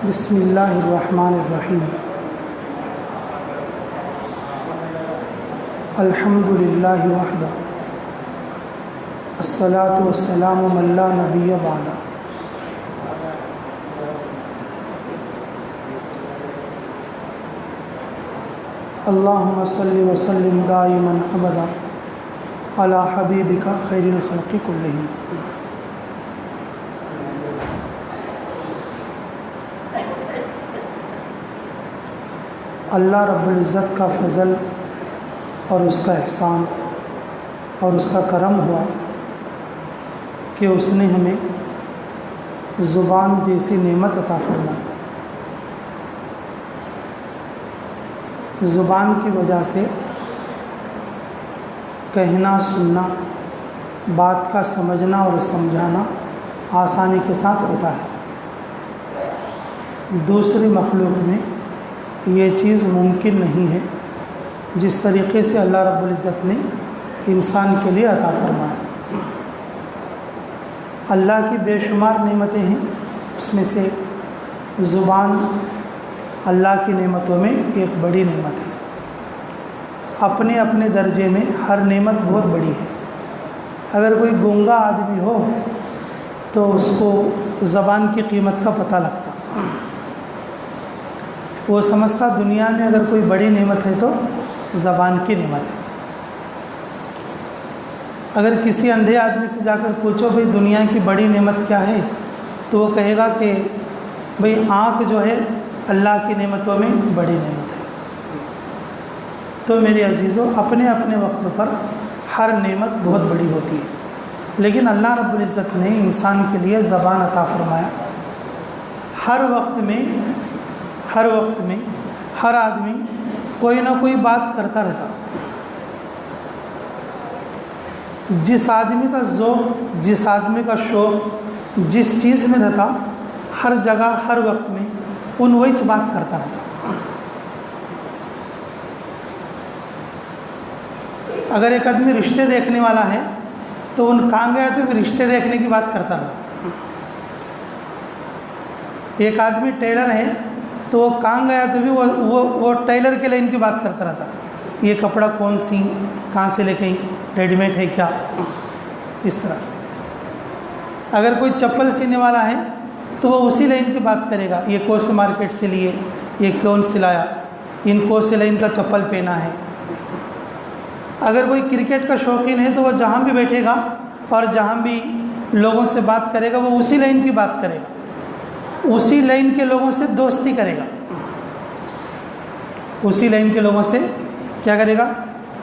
بسم اللہ الرحمن الرحیم الحمد للہ وحدہ الصلاۃ والسلام من لا نبی بعدہ اللہم صلی وسلم دائما ابدا علی حبیبک خیر الخلق کلہم۔ اللہ رب العزت کا فضل اور اس کا احسان اور اس کا کرم ہوا کہ اس نے ہمیں زبان جیسی نعمت عطا فرمائی۔ زبان کی وجہ سے کہنا سننا، بات کا سمجھنا اور سمجھانا آسانی کے ساتھ ہوتا ہے۔ دوسری مخلوق میں یہ چیز ممکن نہیں ہے جس طریقے سے اللہ رب العزت نے انسان کے لیے عطا فرمایا۔ اللہ کی بے شمار نعمتیں ہیں، اس میں سے زبان اللہ کی نعمتوں میں ایک بڑی نعمت ہے۔ اپنے اپنے درجے میں ہر نعمت بہت بڑی ہے۔ اگر کوئی گونگا آدمی ہو تو اس کو زبان کی قیمت کا پتہ لگتا، وہ سمجھتا دنیا میں اگر کوئی بڑی نعمت ہے تو زبان کی نعمت ہے۔ اگر کسی اندھے آدمی سے جا کر پوچھو بھئی دنیا کی بڑی نعمت کیا ہے، تو وہ کہے گا کہ بھئی آنکھ جو ہے اللہ کی نعمتوں میں بڑی نعمت ہے۔ تو میرے عزیزوں، اپنے اپنے وقت پر ہر نعمت بہت بڑی ہوتی ہے، لیکن اللہ رب العزت نے انسان کے لیے زبان عطا فرمایا۔ ہر وقت میں ہر آدمی کوئی نہ کوئی بات کرتا رہتا۔ جس آدمی کا ذوق، جس آدمی کا شوق جس چیز میں رہتا، ہر جگہ ہر وقت میں وہی بات کرتا رہتا۔ اگر ایک آدمی رشتے دیکھنے والا ہے تو کہاں گیا تو بھی رشتے دیکھنے کی بات کرتا رہتا۔ ایک آدمی ٹیلر ہے تو وہ کہاں گیا تو بھی وہ ٹیلر کے لائن کی بات کرتا رہتا۔ یہ کپڑا کون سی، کہاں سے لے کے ریڈی میڈ ہے کیا، اس طرح سے۔ اگر کوئی چپل سینے والا ہے تو وہ اسی لائن کی بات کرے گا، یہ کون سے مارکیٹ سے لیے، یہ کون سلایا، ان کون سے لائن کا چپل پہنا ہے۔ اگر کوئی کرکٹ کا شوقین ہے تو وہ جہاں بھی بیٹھے گا اور جہاں بھی لوگوں سے بات کرے گا وہ اسی لائن کی بات کرے گا، اسی لائن کے لوگوں سے دوستی کرے گا، اسی لائن کے لوگوں سے کیا کرے گا۔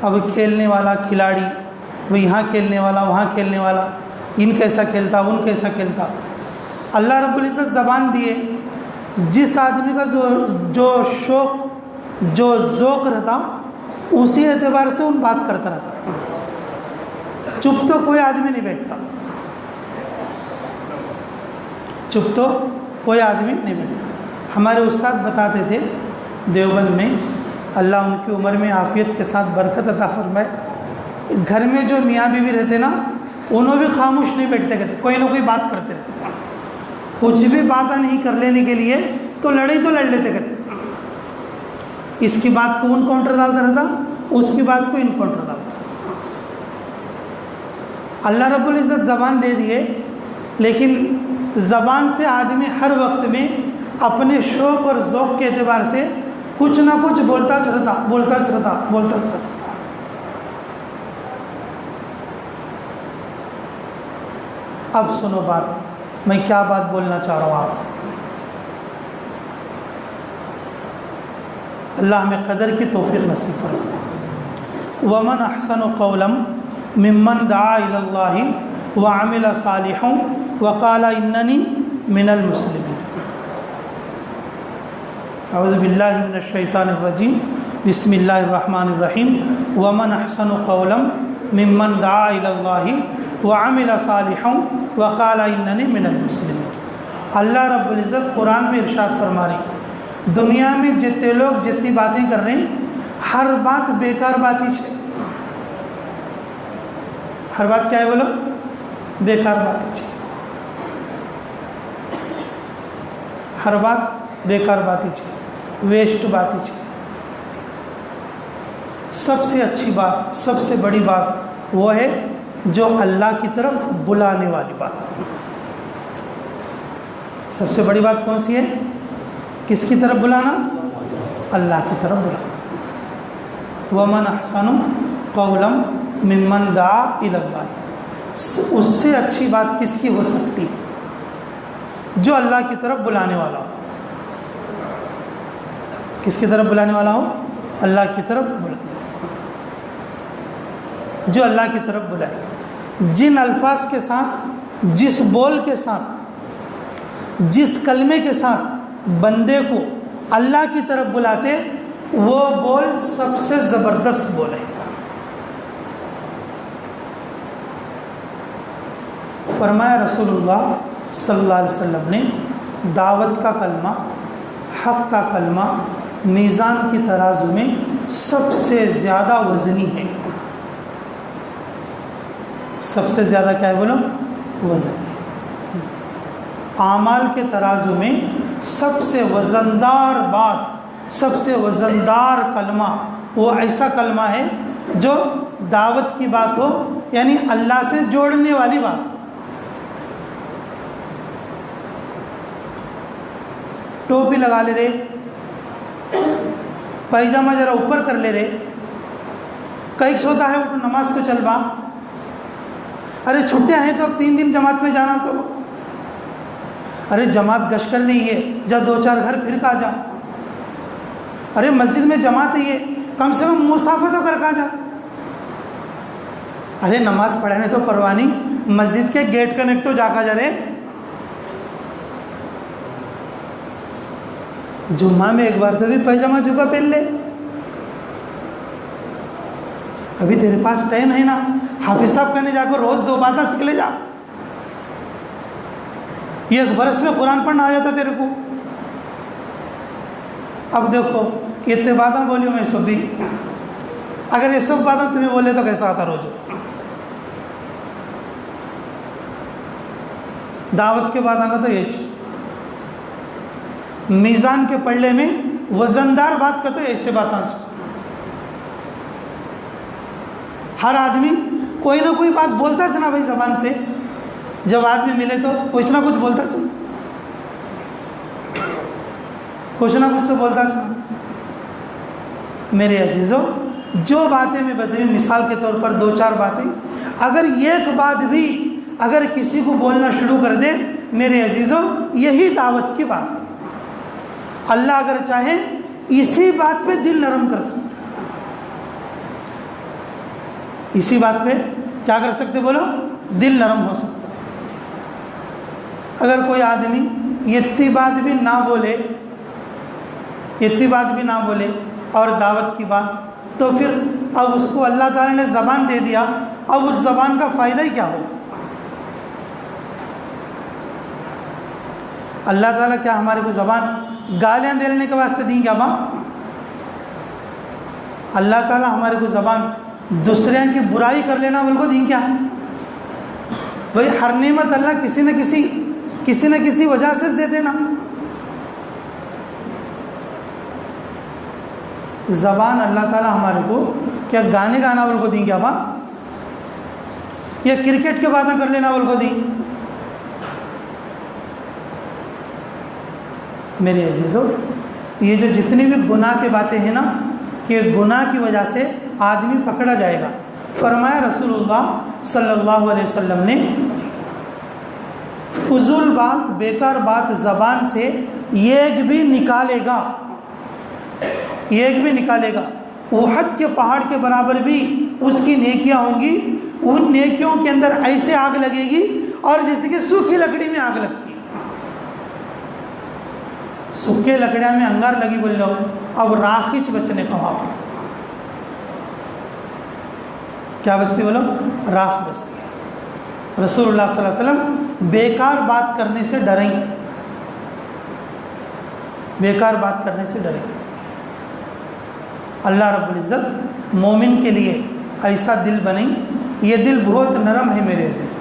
اب کھیلنے والا کھلاڑی، وہ یہاں کھیلنے والا وہاں کھیلنے والا، ان کیسا کھیلتا ان کیسا کھیلتا۔ اللہ رب العزت زبان دیے، جس آدمی کا جو شوق جو ذوق رہتا اسی اعتبار سے ان بات کرتا رہتا۔ چپ تو کوئی آدمی نہیں بیٹھتا، چپ تو کوئی آدمی نہیں بیٹھتا۔ ہمارے استاد بتاتے تھے دیوبند میں، اللہ ان کی عمر میں عافیت کے ساتھ برکت عطا فرمائے، گھر میں جو میاں بیوی رہتے نا انہوں بھی خاموش نہیں بیٹھتے، کہتے کوئی نہ کوئی بات کرتے رہتے، کچھ بھی باتیں نہیں کر لینے کے لیے تو لڑ لیتے، کہتے اس کی بات کو ان کاؤنٹر ڈالتا رہتا، اس کی بات کو ان کاؤنٹر ڈالتا رہتا۔ اللہ رب العزت زبان دے دیے، لیکن زبان سے آدمی ہر وقت میں اپنے شوق اور ذوق کے اعتبار سے کچھ نہ کچھ بولتا چلتا۔ اب سنو بات، میں کیا بات بولنا چاہ رہا ہوں آپ کو۔ اللہ ہمیں قدر کی توفیق نصیب فرمائے۔ ومن احسن قولا ممن دعا الی اللہ وعمل صالحا وقال اننی من المسلمین۔ اعوذ باللہ من الشیطان الرجیم، بسم اللہ الرحمن الرحیم۔ ومن احسن قولا ممن دعا الی اللہ وعمل صالحا وقال اننی من المسلمین۔ اللہ رب العزت قرآن میں ارشاد فرما رہے ہیں، دنیا میں جتنے لوگ جتنی باتیں کر رہے ہیں ہر بات بیکار بات ہی ہے۔ ہر بات کیا ہے بولو؟ بیکار بات ہے، ہر بات بیکار باتیں چھے، ویسٹ باتیں چھے۔ سب سے اچھی بات، سب سے بڑی بات وہ ہے جو اللہ کی طرف بلانے والی بات۔ سب سے بڑی بات کون سی ہے؟ کس کی طرف بلانا؟ اللہ کی طرف بلانا۔ وَمَنْ أَحْسَنُ قَوْلًا مِّمَّنْ دَعَا إِلَى اللَّهِ، اس سے اچھی بات کس کی ہو سکتی ہے؟ جو اللہ کی طرف بلانے والا ہو۔ کس کی طرف بلانے والا ہو؟ اللہ کی طرف بلانے، جو اللہ کی طرف بلائے۔ جن الفاظ کے ساتھ، جس بول کے ساتھ، جس کلمے کے ساتھ بندے کو اللہ کی طرف بلاتے، وہ بول سب سے زبردست بول ہے۔ فرمایا رسول اللہ صلی اللہ علیہ وسلم نے، دعوت کا کلمہ، حق کا کلمہ میزان کی ترازو میں سب سے زیادہ وزنی ہے۔ سب سے زیادہ کیا ہے بولو؟ وزنی ہے۔ اعمال کے ترازو میں سب سے وزندار بات، سب سے وزندار کلمہ وہ ایسا کلمہ ہے جو دعوت کی بات ہو، یعنی اللہ سے جوڑنے والی بات ہو۔ ٹوپی لگا لے رہے، پائجامہ ذرا اوپر کر لے رہے، کئی سوتا ہے اٹھ نماز کو چل با، ارے چھٹیاں ہیں تو اب 3 دن جماعت میں جانا، تو ارے جماعت گشت کر نہیں ہے، جا 2-4 گھر پھر کا جا، ارے مسجد میں جماعت ہے، کم سے کم مسافہ تو کر کا جا، ارے نماز پڑھانے تو پروانی، مسجد کے گیٹ کنیکٹ تو جا کا جا رہے، جمعہ میں ایک بار تو بھی پائجامہ جبہ پہن لے، ابھی تیرے پاس ٹائم ہے نا، حافظ صاحب کہنے جا کر روز 2 باتیں سیکھ لے جا، یہ 1 برس میں قرآن پڑھنا آ جاتا تیرے کو۔ اب دیکھو اتنے باتیں بولیوں میں سب بھی، اگر یہ سب باتیں تمہیں بولے تو کیسا آتا روز؟ دعوت کے باتوں کا تو یہ میزان کے پلڑے میں وزندار بات کا تو ایسے باتیں، ہر آدمی کوئی نہ کوئی بات بولتا چنا بھائی زبان سے، جب آدمی ملے تو کچھ نہ کچھ بولتا چنا، کچھ نہ کچھ تو بولتا چنا۔ میرے عزیزو، جو باتیں میں بتائی مثال کے طور پر 2-4 باتیں، اگر ایک بات بھی اگر کسی کو بولنا شروع کر دے، میرے عزیزو یہی دعوت کی بات ہے۔ اللہ اگر چاہے اسی بات پہ دل نرم کر سکتے، اسی بات پہ کیا کر سکتے بولو؟ دل نرم ہو سکتا۔ اگر کوئی آدمی اتنی بات بھی نہ بولے، اتنی بات بھی نہ بولے اور دعوت کی بات، تو پھر اب اس کو اللہ تعالیٰ نے زبان دے دیا، اب اس زبان کا فائدہ ہی کیا ہوگا؟ اللہ تعالیٰ کیا ہمارے کو زبان گالیاں دینے کے واسطے دیں کیا ماں؟ اللہ تعالیٰ ہمارے کو زبان دوسرے کی برائی کر لینا بول کو دیں کیا؟ بھائی ہر نعمت اللہ کسی نہ کسی وجہ سے دیتے نا۔ زبان اللہ تعالیٰ ہمارے کو کیا گانے گانا بول کو دیں کیا ماں؟ یا کرکٹ کے باتیں کر لینا بول کو دیں؟ میرے عزیزو، یہ جو جتنی بھی گناہ کے باتیں ہیں نا، کہ گناہ کی وجہ سے آدمی پکڑا جائے گا۔ فرمایا رسول اللہ صلی اللہ علیہ وسلم نے، فضول بات، بیکار بات زبان سے ایک بھی نکالے گا، ایک بھی نکالے گا، احد کے پہاڑ کے برابر بھی اس کی نیکیاں ہوں گی، ان نیکیوں کے اندر ایسے آگ لگے گی اور جیسے کہ سوکھی لکڑی میں آگ لگتی ہے۔ سکے لکڑیاں میں انگار لگی بول لو، اب راخچ بچنے کا وہاں پر کیا بچتی بولو؟ راخ بچتی ہے۔ رسول اللہ صلی اللہ علیہ وسلم بیکار بات کرنے سے ڈریں، بیکار بات کرنے سے ڈریں۔ اللہ رب العزت مومن کے لیے ایسا دل بنیں، یہ دل بہت نرم ہے میرے عزیز،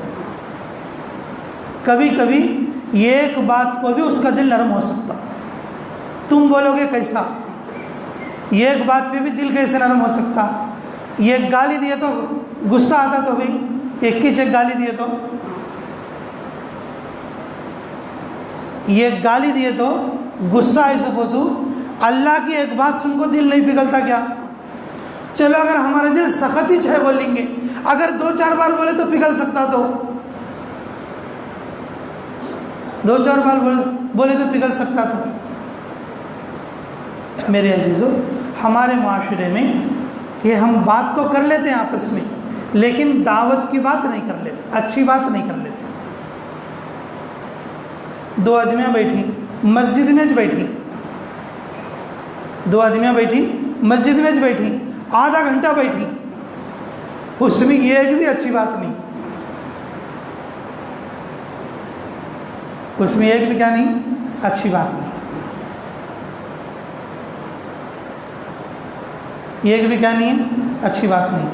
کبھی کبھی ایک بات کو بھی اس کا دل نرم ہو سکتا، تم بولو گے کیسا؟ یہ ایک بات پہ بھی دل کیسے نرم ہو سکتا؟ یہ ایک گالی دیے تو غصہ آتا تو بھائی ایک کی چیک گالی دیے تو یہ گالی دیے تو غصہ ایسے ہو تو اللہ کی ایک بات سن کو دل نہیں پگھلتا کیا؟ چلو اگر ہمارے دل سخت ہی 6 بولیں گے، اگر 2-4 بار بولے تو پگھل سکتا، تو 2-4 بار بولے تو پگھل سکتا. تو میرے عزیزو، ہمارے معاشرے میں کہ ہم بات تو کر لیتے ہیں آپس میں، لیکن دعوت کی بات نہیں کر لیتے، اچھی بات نہیں کر لیتے. 2 آدمیاں بیٹھی مسجد میں بیٹھی، 2 آدمیاں بیٹھی مسجد میں بیٹھی، آدھا گھنٹہ بیٹھی، اس میں ایک بھی اچھی بات نہیں، اس میں ایک بھی کیا نہیں، اچھی بات نہیں، ایک بھی کیا نہیں ہے، اچھی بات نہیں.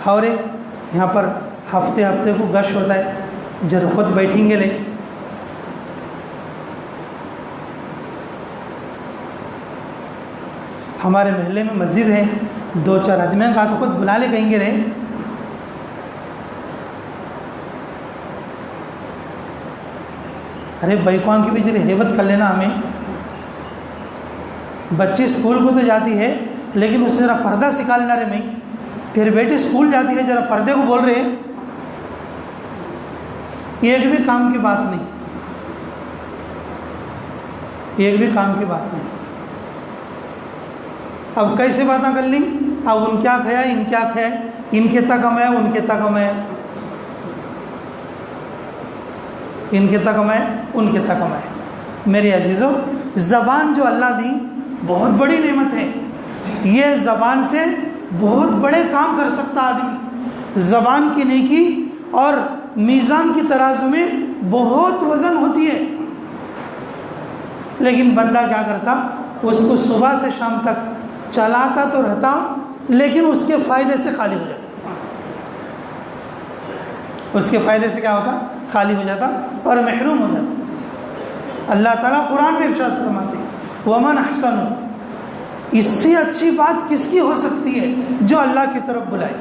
اور یہاں پر ہفتے ہفتے کو گش ہوتا ہے، جب خود بیٹھیں گے لے ہمارے محلے میں مسجد ہے، 2-4 آدمیاں کا تو خود بلا لے کہیں گے رہے. ارے بیکوان کی بھی ذرا ہیبت کر لینا ہمیں. بچی اسکول کو تو جاتی ہے لیکن اسے ذرا پردہ سکھا لینا رے. میں تیرے بیٹی اسکول جاتی ہے، ذرا پردے کو بول رہے ہیں. ایک بھی کام کی بات نہیں، ایک بھی کام کی بات نہیں. اب کیسے باتیں کر لیں؟ اب ان کیا کھایا، ان کیا کھایا، ان کے تک کمایا، ان کے تک کمایا، ان کے تک کمایا، ان کے تک کمایا. میرے عزیزو، زبان جو اللہ دی بہت بڑی نعمت ہے. یہ زبان سے بہت بڑے کام کر سکتا آدمی. زبان کی نیکی اور میزان کی ترازو میں بہت وزن ہوتی ہے، لیکن بندہ کیا کرتا؟ اس کو صبح سے شام تک چلاتا تو رہتا، لیکن اس کے فائدے سے خالی ہو جاتا. اس کے فائدے سے کیا ہوتا؟ خالی ہو جاتا اور محروم ہو جاتا. اللہ تعالیٰ قرآن میں ارشاد فرماتے ہیں وَمَنْ أَحْسَنُ، اس سے اچھی بات کس کی ہو سکتی ہے جو اللہ کی طرف بلائے.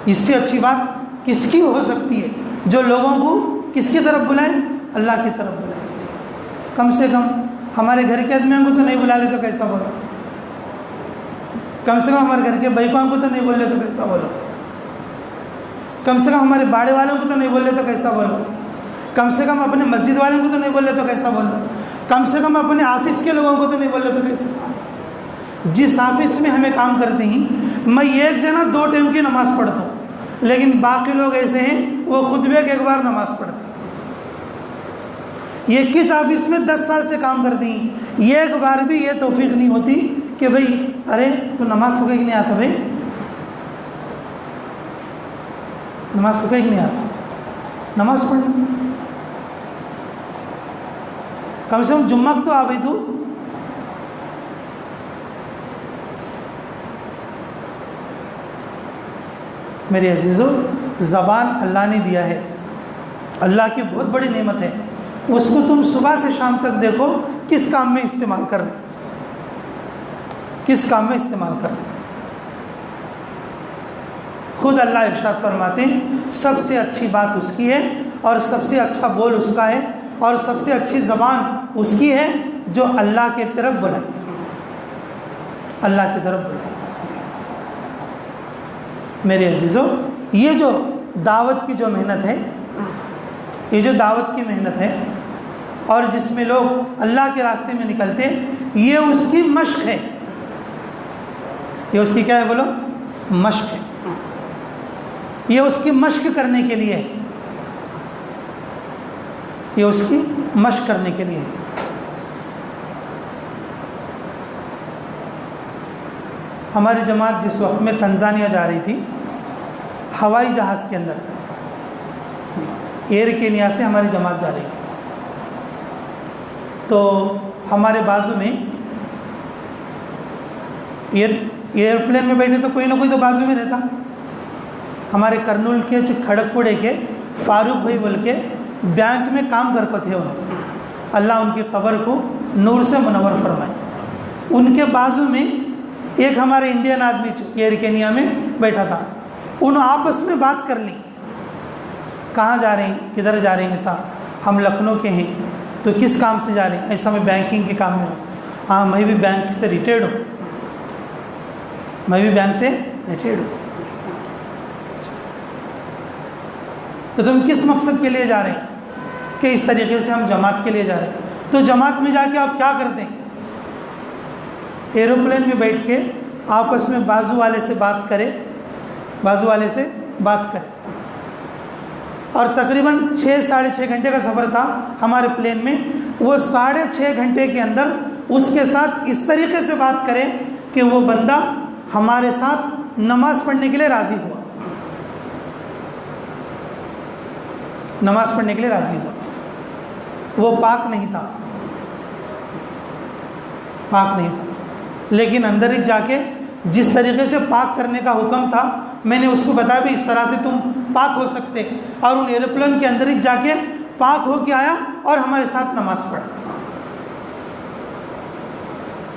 اس سے اچھی بات کس کی ہو سکتی ہے جو لوگوں کو کس کی طرف بلائے؟ اللہ کی طرف بلائے. کم سے کم ہمارے گھر کے آدمیوں کو تو نہیں بلا لے تو کیسا بولو؟ کم سے کم ہمارے گھر کے بھائیوں کو تو نہیں بول لے تو کیسا بولو؟ کم سے کم ہمارے باڑے والوں کو تو نہیں بول لے تو کیسا بولو؟ کم سے کم اپنے مسجد والوں کو تو نہیں بول لے تو کیسا بولو؟ کم سے کم اپنے آفس کے لوگوں کو تو نہیں بول لے تو کیسا؟ جس آفس میں ہمیں کام کرتے ہیں، میں ایک جنا 2 ٹائم کی نماز پڑھتا ہوں، لیکن باقی لوگ ایسے ہیں وہ خطبے کے 1 بار نماز پڑھتے ہیں. یہ کس آفس میں 10 سال سے کام کرتی ہیں، ایک بار بھی یہ توفیق نہیں ہوتی کہ بھئی ارے تو نماز کو کہ نہیں آتا، بھائی نماز کو کہ نہیں آتا، نماز پڑھنا کم سے کم جمعہ تو آ بھائی. تو میرے عزیزو، زبان اللہ نے دیا ہے، اللہ کی بہت بڑی نعمت ہے. اس کو تم صبح سے شام تک دیکھو کس کام میں استعمال کر رہے، کس کام میں استعمال کر رہے. خود اللہ ارشاد فرماتے ہیں سب سے اچھی بات اس کی ہے اور سب سے اچھا بول اس کا ہے اور سب سے اچھی زبان اس کی ہے جو اللہ کی طرف بلائے، اللہ کی طرف بلائے. میرے عزیزو، یہ جو دعوت کی جو محنت ہے، یہ جو دعوت کی محنت ہے اور جس میں لوگ اللہ کے راستے میں نکلتے ہیں، یہ اس کی مشق ہے. یہ اس کی کیا ہے؟ بولو، مشق ہے. یہ اس کی مشق کرنے کے لیے ہے، یہ اس کی مشق کرنے کے لیے ہے. ہماری جماعت جس وقت میں تنزانیہ جا رہی تھی، ہوائی جہاز کے اندر ایئر کینیا سے ہماری جماعت جا رہی تھی، تو ہمارے بازو میں ایئرپلین میں بیٹھے تو کوئی نہ کوئی تو بازو میں رہتا. ہمارے کرنول کے کھڑک پوڑے کے فاروق بھائی بول کے بینک میں کام کرتے تھے. انہوں اللہ ان کی قبر کو نور سے منور فرمائے۔ ان کے بازو میں ایک ہمارے انڈین آدمی ایئر کینیا میں بیٹھا تھا، انہوں آپس میں بات کر لی، کہاں جا رہے ہیں، کدھر جا رہے ہیں؟ ایسا ہم لکھنؤ کے ہیں، تو کس کام سے جا رہے ہیں؟ ایسا میں بینکنگ کے کام میں ہوں۔ ہاں میں بھی بینک سے ریٹائرڈ ہوں، میں بھی بینک سے ریٹائرڈ ہوں۔ تو تم کس مقصد کے لیے جا رہے ہیں؟ کہ اس طریقے سے ہم جماعت کے لیے جا رہے ہیں۔ تو جماعت میں جا کے آپ کیا کرتے ہیں؟ ایروپلین میں بیٹھ کے آپس میں بازو والے سے بات کرے، بازو والے سے بات کرے، اور تقریباً 6-6.5 گھنٹے کا سفر تھا ہمارے پلین میں، وہ 6.5 گھنٹے کے اندر اس کے ساتھ اس طریقے سے بات کرے کہ وہ بندہ ہمارے ساتھ نماز پڑھنے کے لیے راضی ہوا، نماز پڑھنے کے لیے راضی ہوا۔ وہ پاک نہیں تھا، پاک نہیں تھا، لیکن اندر ہی جا کے جس طریقے سے پاک کرنے کا حکم تھا میں نے اس کو بتایا بھی اس طرح سے تم پاک ہو سکتے، اور ان ایروپلین کے اندر ہی جا کے پاک ہو کے آیا اور ہمارے ساتھ نماز پڑھا،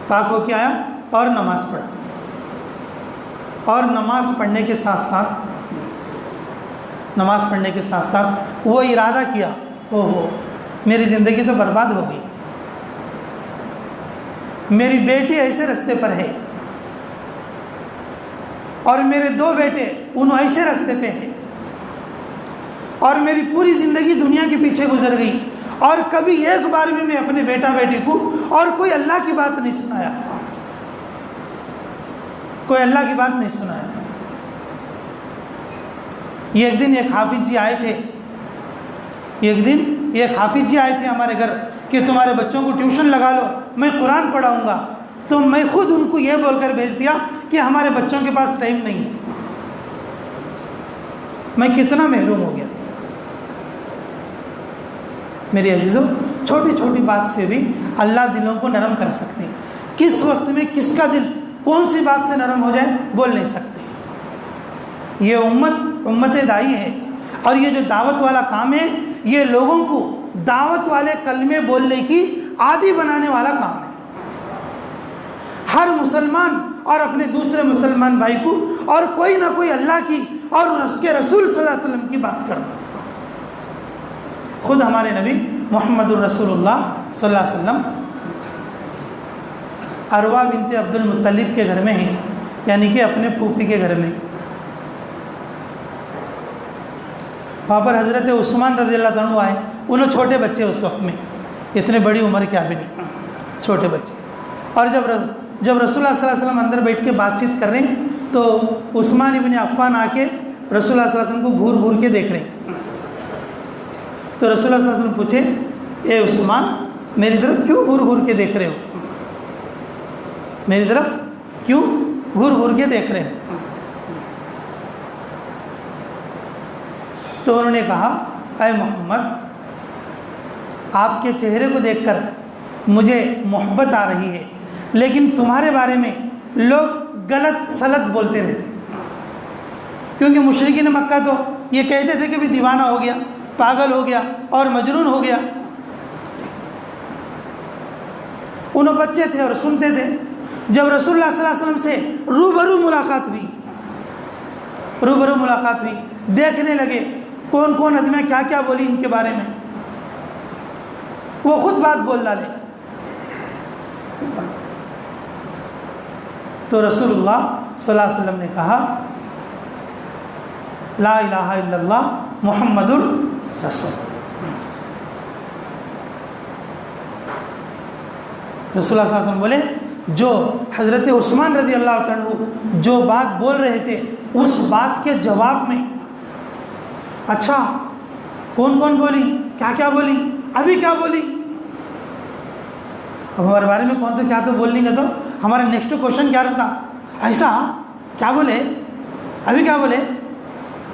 پاک ہو کے آیا اور نماز پڑھا۔ اور نماز پڑھنے کے ساتھ ساتھ وہ ارادہ کیا، میری زندگی تو برباد ہو گئی، میری بیٹی ایسے رستے پر ہے اور میرے 2 بیٹے انہوں ایسے رستے پہ ہیں، اور میری پوری زندگی دنیا کے پیچھے گزر گئی، اور کبھی ایک بار بھی میں اپنے بیٹا بیٹی کو اور کوئی اللہ کی بات نہیں سنایا، کوئی اللہ کی بات نہیں سنایا۔ ایک دن ایک حافظ جی آئے تھے ہمارے گھر کہ تمہارے بچوں کو ٹیوشن لگا لو، میں قرآن پڑھاؤں گا۔ تو میں خود ان کو یہ بول کر بھیج دیا کہ ہمارے بچوں کے پاس ٹائم نہیں ہے۔ میں کتنا محروم ہو گیا۔ میرے عزیزوں، چھوٹی چھوٹی بات سے بھی اللہ دلوں کو نرم کر سکتے ہیں۔ کس وقت میں کس کا دل کون سی بات سے نرم ہو جائے بول نہیں سکتے۔ یہ امت دائی ہے، اور یہ جو دعوت والا کام ہے یہ لوگوں کو دعوت والے کلمے بولنے کی عادی بنانے والا کام ہے۔ ہر مسلمان اور اپنے دوسرے مسلمان بھائی کو اور کوئی نہ کوئی اللہ کی اور اس کے رسول صلی اللہ علیہ وسلم کی بات کرنا۔ خود ہمارے نبی محمد الرسول اللہ صلی اللہ علیہ وسلم اروا بنت عبد المطلب کے گھر میں ہیں، یعنی کہ اپنے پھوپھی کے گھر میں۔ وہاں پر حضرت عثمان رضی اللہ عنہ آئے، انہوں چھوٹے بچے اس وقت میں، اتنے بڑی عمر کے بھی نہیں، چھوٹے بچے۔ اور جب رسول اللہ صلی اللہ علیہ وسلم اندر بیٹھ کے بات چیت کر رہے ہیں تو عثمان ابن عفان آ کے رسول اللہ صلی اللہ علیہ وسلم کو گھور گھور کے دیکھ رہے ہیں۔ تو رسول اللہ صلی اللہ علیہ وسلم پوچھے، اے عثمان میری طرف کیوں گھور گھور کے دیکھ رہے ہو؟ میری طرف کیوں گھور گھور کے دیکھ رہے ہو؟ تو انہوں نے کہا، اے محمد آپ کے چہرے کو دیکھ کر مجھے محبت آ رہی ہے، لیکن تمہارے بارے میں لوگ غلط سلط بولتے رہتے، کیونکہ مشرکین مکہ تو یہ کہتے تھے کہ بھی دیوانہ ہو گیا، پاگل ہو گیا اور مجنون ہو گیا۔ انہوں بچے تھے اور سنتے تھے۔ جب رسول اللہ صلی اللہ علیہ وسلم سے روبرو ملاقات ہوئی، دیکھنے لگے کون کون ادمیاں کیا کیا بولی ان کے بارے میں، وہ خود بات بول ڈالے۔ تو رسول اللہ صلی اللہ علیہ وسلم نے کہا، لا الہ الا اللہ محمد الرسول۔ رسول اللہ صلی اللہ علیہ وسلم بولے، جو حضرت عثمان رضی اللہ عنہ جو بات بول رہے تھے اس بات کے جواب میں، اچھا کون کون بولی، کیا کیا بولی، ابھی کیا بولی؟ اب ہمارے بارے میں کون تو کیا تو بول لیں گے تو ہمارا نیکسٹ کوشچن کیا رہتا، ایسا کیا بولے، ابھی کیا بولے،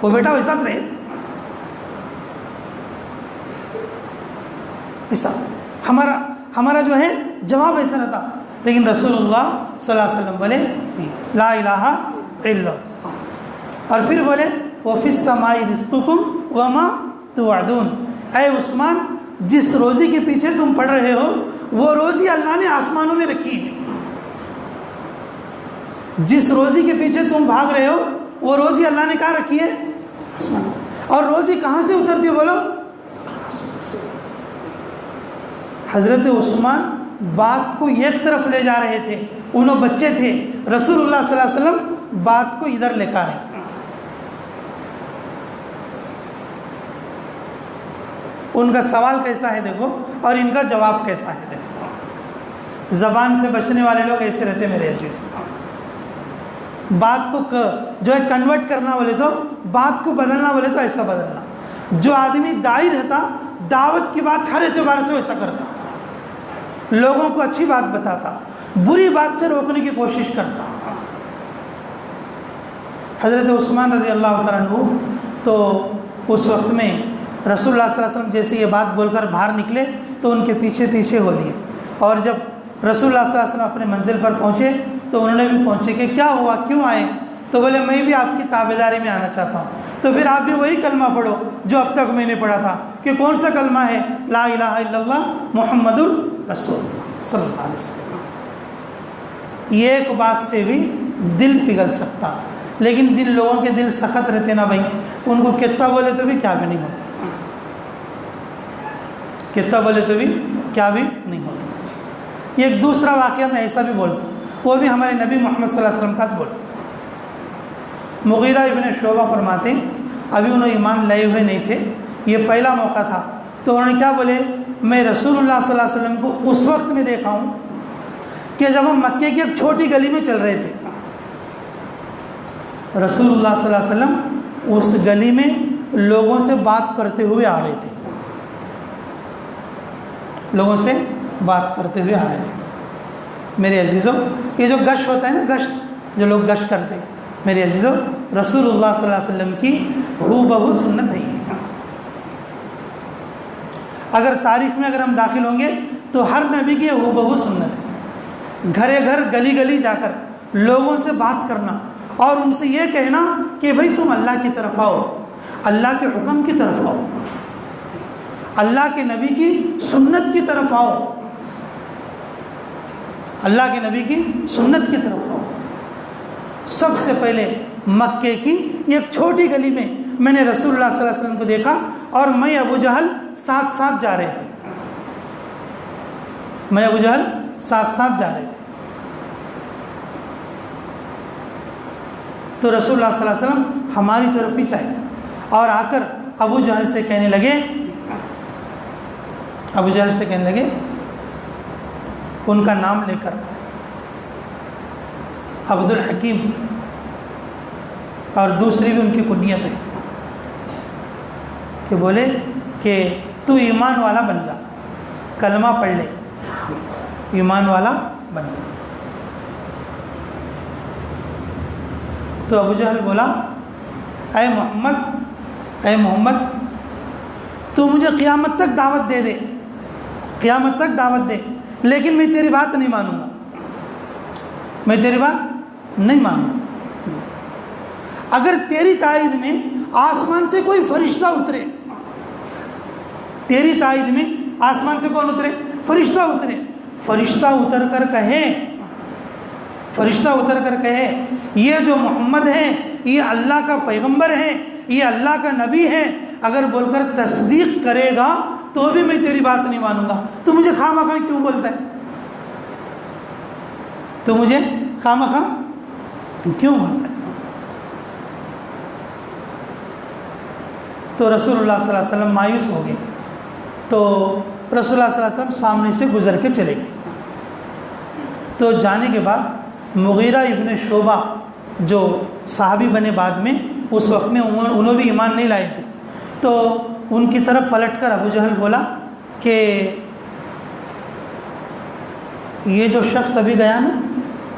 وہ بیٹا ویسا رہے، ایسا ہمارا جو ہے جواب ایسا رہتا۔ لیکن رسول اللہ صلی اللہ علیہ وسلم بولے لا الہ الا اللہ، اور پھر بولے وَفِي السَّمَاءِ رِزْقُكُمْ وَمَا تُوعَدُونَ، اے عثمان جس روزی کے پیچھے تم پڑ رہے ہو وہ روزی اللہ نے آسمانوں میں رکھی ہے. جس روزی کے پیچھے تم بھاگ رہے ہو وہ روزی اللہ نے کہاں رکھی ہے؟ آسمان. اور روزی کہاں سے اترتی ہے بولو؟ آسمان سے. حضرت عثمان بات کو ایک طرف لے جا رہے تھے, انہوں بچے تھے, رسول اللہ صلی اللہ علیہ وسلم بات کو ادھر لے کر آئے. ان کا سوال کیسا ہے دیکھو, اور ان کا جواب کیسا ہے دیکھو. زبان سے بچنے والے لوگ ایسے رہتے میرے عزیز. بات کو جو ہے کنورٹ کرنا بولے تو, بات کو بدلنا بولے تو ایسا بدلنا. جو آدمی داعی رہتا دعوت کی بات ہر اعتبار سے ویسا کرتا, لوگوں کو اچھی بات بتاتا, بری بات سے روکنے کی کوشش کرتا. حضرت عثمان رضی اللہ تعالیٰ عنہ تو اس وقت میں رسول اللہ صلی اللہ علیہ وسلم جیسے یہ بات بول کر باہر نکلے تو ان کے پیچھے پیچھے ہو لیے, اور جب رسول اللہ صلی اللہ علیہ وسلم اپنے منزل پر پہنچے تو انہوں نے بھی پہنچے کہ کیا ہوا, کیوں آئے؟ تو بولے میں بھی آپ کی تابعداری میں آنا چاہتا ہوں. تو پھر آپ بھی وہی کلمہ پڑھو جو اب تک میں نے پڑھا تھا. کہ کون سا کلمہ ہے؟ لا الہ الا اللہ محمد الرسول صلی اللہ علیہ وسلم. ایک بات سے بھی دل پگھل سکتا, لیکن جن لوگوں کے دل سخت رہتے نا بھائی, ان کو کتنا بولے تو بھی کیا بھی نہیں ہوتا, کتنا بولے تو بھی کیا بھی نہیں ہوتا. ایک دوسرا واقعہ میں ایسا بھی بولتا ہوں, وہ بھی ہمارے نبی محمد صلی اللہ علیہ وسلم کا بول. مغیرہ ابن شعبہ فرماتے ہیں ابھی انہوں ایمان لائے ہوئے نہیں تھے, یہ پہلا موقع تھا. تو انہوں نے کیا بولے, میں رسول اللہ صلی اللہ علیہ وسلم کو اس وقت میں دیکھا ہوں کہ جب ہم مکے کی ایک چھوٹی گلی میں چل رہے تھے. رسول اللہ صلی اللہ علیہ وسلم اس گلی میں لوگوں سے بات کرتے ہوئے آ رہے تھے, لوگوں سے بات کرتے ہوئے آ رہے تھے. میرے عزیزوں, یہ جو گشت ہوتا ہے نا, گشت جو لوگ گشت کرتے ہیں, میرے عزیزوں رسول اللہ صلی اللہ علیہ وسلم کی ہو بہو سنت ہے. اگر تاریخ میں اگر ہم داخل ہوں گے تو ہر نبی کی ہو بہو سنت ہے. گھرے گھر گلی گلی جا کر لوگوں سے بات کرنا اور ان سے یہ کہنا کہ بھئی تم اللہ کی طرف آؤ, اللہ کے حکم کی طرف آؤ, اللہ کے نبی کی سنت کی طرف آؤ, اللہ کے نبی کی سنت کی طرف آؤ. سب سے پہلے مکے کی ایک چھوٹی گلی میں نے رسول اللہ صلی اللہ علیہ وسلم کو دیکھا, اور میں ابو جہل ساتھ ساتھ جا رہے تھے. میں ابو جہل ساتھ ساتھ جا رہے تھے. تو رسول اللہ صلی اللہ علیہ وسلم ہماری طرف ہی چاہے, اور آ کر ابو جہل سے کہنے لگے, ابو جہل سے کہنے لگے ان کا نام لے کر, عبد الحکیم, اور دوسری بھی ان کی کنیت ہے, کہ بولے کہ تو ایمان والا بن جا, کلمہ پڑھ لے, ایمان والا بن جا. تو ابو جہل بولا اے محمد تو مجھے قیامت تک دعوت دے دے, قیامت تک دعوت دے, لیکن میں تیری بات نہیں مانوں گا, میں تیری بات نہیں مانوں گا. اگر تیری تائید میں آسمان سے کوئی فرشتہ اترے, تیری تائید میں آسمان سے کون اترے؟ فرشتہ اترے, فرشتہ اتر کر کہے, فرشتہ اتر کر کہے یہ جو محمد ہے یہ اللہ کا پیغمبر ہے, یہ اللہ کا نبی ہے, اگر بول کر تصدیق کرے گا تو بھی میں تیری بات نہیں مانوں گا. تو مجھے خواہ مخواہ کیوں بولتا ہے, تو مجھے خواہ مخواہ کیوں بولتا ہے؟ تو رسول اللہ صلی اللہ علیہ وسلم مایوس ہو گئے. تو رسول اللہ صلی اللہ علیہ وسلم سامنے سے گزر کے چلے گئے. تو جانے کے بعد مغیرہ ابن شعبہ جو صحابی بنے بعد میں, اس وقت میں انہوں بھی ایمان نہیں لائے تھے, تو ان کی طرف پلٹ کر ابو جہل بولا کہ یہ جو شخص ابھی گیا نا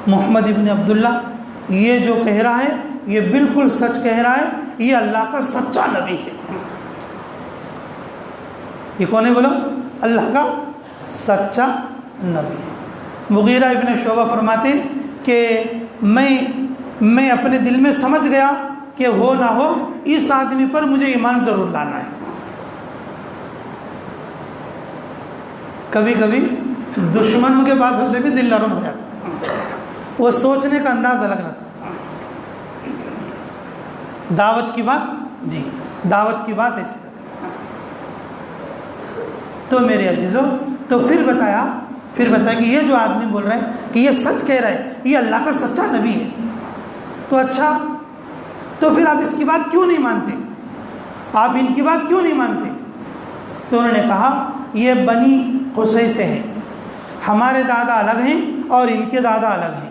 محمد ابن عبداللہ, یہ جو کہہ رہا ہے یہ بالکل سچ کہہ رہا ہے, یہ اللہ کا سچا نبی ہے. یہ کون ہے بولو؟ اللہ کا سچا نبی ہے. مغیرہ ابن شعبہ فرماتے کہ میں اپنے دل میں سمجھ گیا کہ ہو نہ ہو اس آدمی پر مجھے ایمان ضرور لانا ہے. کبھی کبھی دشمنوں کے باتوں سے بھی دل نرم ہو جاتا، وہ سوچنے کا انداز الگ رہتا۔ دعوت کی بات، جی دعوت کی بات ایسی رہتی۔ تو میرے عزیزو، تو پھر بتایا کہ یہ جو آدمی بول رہا ہے کہ یہ سچ کہہ رہا ہے، یہ اللہ کا سچا نبی ہے، تو اچھا تو پھر آپ اس کی بات کیوں نہیں مانتے، آپ ان کی بات کیوں نہیں مانتے؟ تو انہوں نے کہا یہ بنی قصی سے ہیں، ہمارے دادا الگ ہیں اور ان کے دادا الگ ہیں،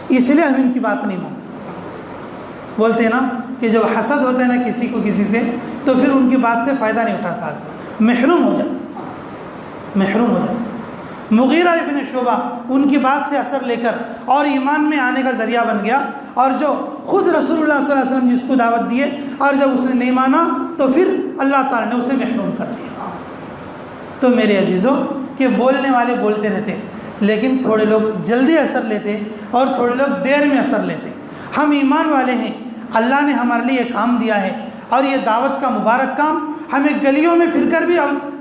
اس لیے ہم ان کی بات نہیں مانتے۔ بولتے ہیں نا کہ جب حسد ہوتا ہے نا کسی کو کسی سے، تو پھر ان کی بات سے فائدہ نہیں اٹھاتا آدمی، محروم ہو جاتا۔ مغیرہ ابن شعبہ ان کی بات سے اثر لے کر اور ایمان میں آنے کا ذریعہ بن گیا، اور جو خود رسول اللہ صلی اللہ علیہ وسلم جس کو دعوت دیے، اور جب اس نے نہیں مانا تو پھر اللہ تعالیٰ نے اسے محروم کر دیا۔ تو میرے عزیزو کہ بولنے والے بولتے رہتے، لیکن تھوڑے لوگ جلدی اثر لیتے اور تھوڑے لوگ دیر میں اثر لیتے۔ ہم ایمان والے ہیں، اللہ نے ہمارے لیے یہ کام دیا ہے، اور یہ دعوت کا مبارک کام ہمیں گلیوں میں پھر کر بھی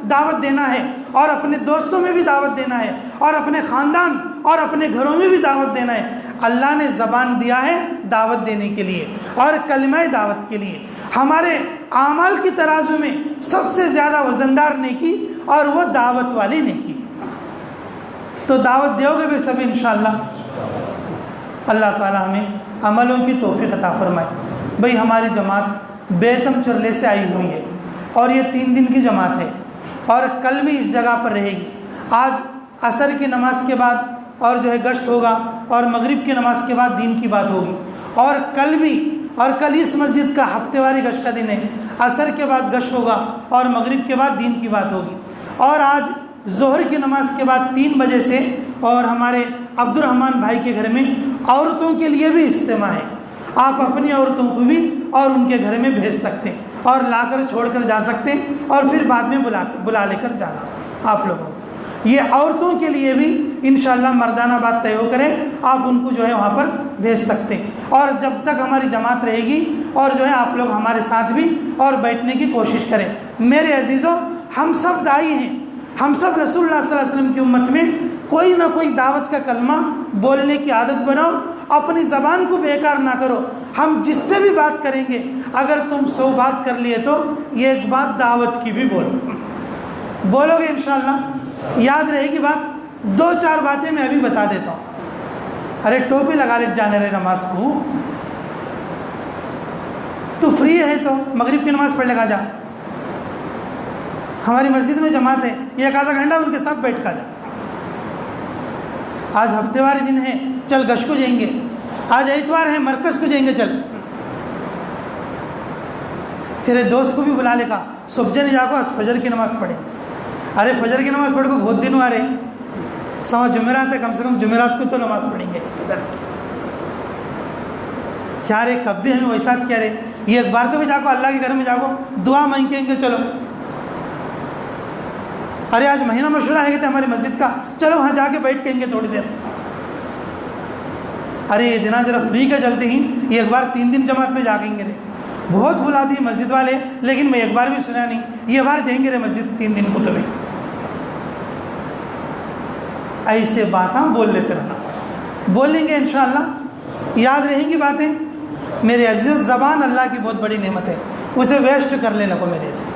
دعوت دینا ہے، اور اپنے دوستوں میں بھی دعوت دینا ہے، اور اپنے خاندان اور اپنے گھروں میں بھی دعوت دینا ہے۔ اللہ نے زبان دیا ہے دعوت دینے کے لیے اور کلمہ دعوت کے لیے۔ ہمارے اعمال کی ترازو میں سب سے زیادہ وزندار نیکی اور وہ دعوت والی نیکی۔ تو دعوت دیو گے بھی سب انشاءاللہ۔ اللہ تعالیٰ ہمیں عملوں کی توفیق عطا فرمائے۔ بھئی ہماری جماعت بیتم چرلے سے آئی ہوئی ہے، اور یہ 3 دن کی جماعت ہے، اور کل بھی اس جگہ پر رہے گی۔ آج عصر کی نماز کے بعد اور جو ہے گشت ہوگا، اور مغرب کی نماز کے بعد دین کی بات ہوگی، اور کل بھی، اور کل اس مسجد کا ہفتے واری گشت کا دن ہے، عصر کے بعد گشت ہوگا اور مغرب کے بعد دین کی بات ہوگی۔ اور آج ظہر کی نماز کے بعد 3 بجے سے اور ہمارے عبد الرحمن بھائی کے گھر میں عورتوں کے لیے بھی اجتماع ہے، آپ اپنی عورتوں کو بھی اور ان کے گھر میں بھیج سکتے ہیں، اور لا کر چھوڑ کر جا سکتے ہیں، اور پھر بعد میں بلا لے کر جانا آپ لوگوں کو۔ یہ عورتوں کے لیے بھی انشاءاللہ مردانہ بات طے ہو کرے، آپ ان کو جو ہے وہاں پر بھیج سکتے ہیں۔ اور جب تک ہماری جماعت رہے گی، اور جو ہے آپ لوگ ہمارے ساتھ بھی اور بیٹھنے کی کوشش کریں۔ میرے عزیزوں، ہم سب داعی ہیں، ہم سب رسول اللہ صلی اللہ علیہ وسلم کی امت میں کوئی نہ کوئی دعوت کا کلمہ بولنے کی عادت بناؤ، اپنی زبان کو بیکار نہ کرو۔ ہم جس سے بھی بات کریں گے، اگر تم 100 بات کر لیے تو یہ ایک بات دعوت کی بھی بولو گے انشاءاللہ، یاد رہے گی بات۔ 2-4 باتیں میں ابھی بتا دیتا ہوں۔ ارے ٹوپی لگا لے جانے رہے نماز کو، تو فری ہے تو مغرب کی نماز پڑھ لے گا، جا ہماری مسجد میں جماعت ہے، 1 آدھا گھنٹہ ان کے ساتھ بیٹھ کر جا۔ آج ہفتے واری دن ہے، چل گشت کو جائیں گے، آج اتوار ہے مرکز کو جائیں گے، چل تیرے دوست کو بھی بلا لے گا، صبح جانے جا کو فجر کی نماز پڑھیں۔ ارے فجر کی نماز پڑھ کو بہت دن آ رہے، سوا جمعرات ہے، کم سے کم جمعرات کو تو نماز پڑھیں گے۔ کیا رے کب بھی ہمیں ویسا کہہ رہے، یہ ایک بار تو بھی جا کو اللہ کے گھر میں جا کو دعا مانگیں گے، چلو ارے آج مہینہ مشورہ ہے کہ ہماری مسجد کا، چلو وہاں جا کے بیٹھ کہیں گے تھوڑی دیر۔ ارے یہ دن ذرا فری کا چلتے ہی یہ ایک بار 3 دن جماعت میں جا گیں گے رے، بہت بھلا دی مسجد والے، لیکن میں ایک بار بھی سنا نہیں، یہ بار جائیں گے رے مسجد 3 دن کو تمہیں۔ ایسے باتیں بول لیتے رہنا، بولیں گے انشاءاللہ، یاد رہیں گی باتیں۔ میرے عزیز، زبان اللہ کی بہت بڑی نعمت ہے، اسے ویسٹ کر لینا کو میرے عزیز۔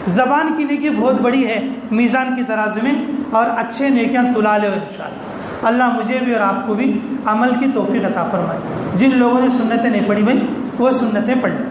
زبان کی نیکی بہت بڑی ہے میزان کی ترازو میں، اور اچھے نیکیاں تلا لے انشاءاللہ۔ اللہ مجھے بھی اور آپ کو بھی عمل کی توفیق عطا فرمائے۔ جن لوگوں نے سنتیں نہیں پڑھی بھائی، وہ سنتیں پڑھ لیں۔